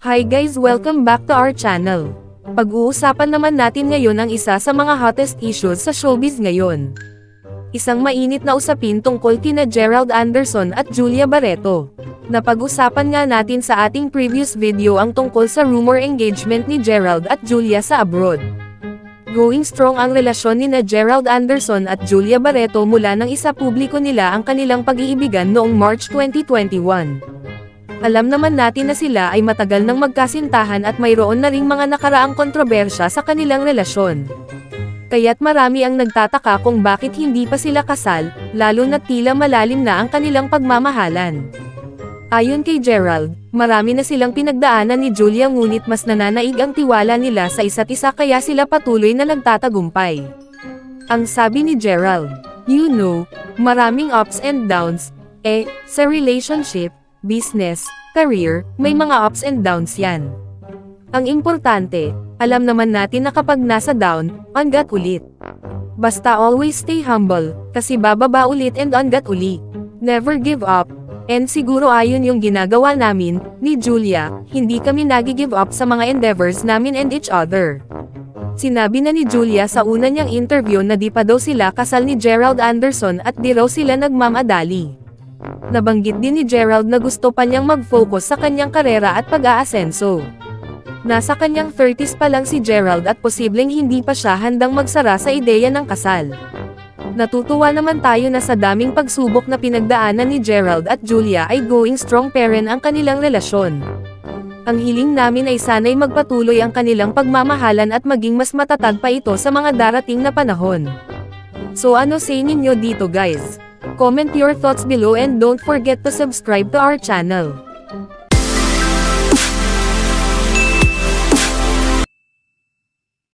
Hi guys, welcome back to our channel. Pag-uusapan naman natin ngayon ang isa sa mga hottest issues sa showbiz ngayon. Isang mainit na usapin tungkol kina Gerald Anderson at Julia Barreto. Napag-usapan nga natin sa ating previous video ang tungkol sa rumor engagement ni Gerald at Julia sa abroad. Going strong ang relasyon ni Gerald Anderson at Julia Barreto mula nang isa-publiko nila ang kanilang pag-iibigan noong March 2021. Alam naman natin na sila ay matagal nang magkasintahan at mayroon na ring mga nakaraang kontrobersya sa kanilang relasyon. Kaya't marami ang nagtataka kung bakit hindi pa sila kasal, lalo na tila malalim na ang kanilang pagmamahalan. Ayon kay Gerald, marami na silang pinagdaanan ni Julia ngunit mas nananaig ang tiwala nila sa isa't isa kaya sila patuloy na nagtatagumpay. Ang sabi ni Gerald, "You know, maraming ups and downs, sa relationship, business, career, may mga ups and downs yan. Ang importante, alam naman natin na kapag nasa down, angat ulit. Basta always stay humble, kasi bababa ulit and angat uli. Never give up." And siguro ayon yung ginagawa namin, ni Julia, hindi kami nagi-give up sa mga endeavors namin and each other. Sinabi na ni Julia sa una niyang interview na di pa daw sila kasal ni Gerald Anderson at di raw sila nagmamadali. Nabanggit din ni Gerald na gusto pa niyang mag-focus sa kanyang karera at pag-aasenso. Nasa kanyang 30s pa lang si Gerald at posibleng hindi pa siya handang magsara sa ideya ng kasal. Natutuwa naman tayo na sa daming pagsubok na pinagdaanan ni Gerald at Julia ay going strong pa rin ang kanilang relasyon. Ang hiling namin ay sana'y magpatuloy ang kanilang pagmamahalan at maging mas matatag pa ito sa mga darating na panahon. So ano say ninyo dito guys? Comment your thoughts below and don't forget to subscribe to our channel.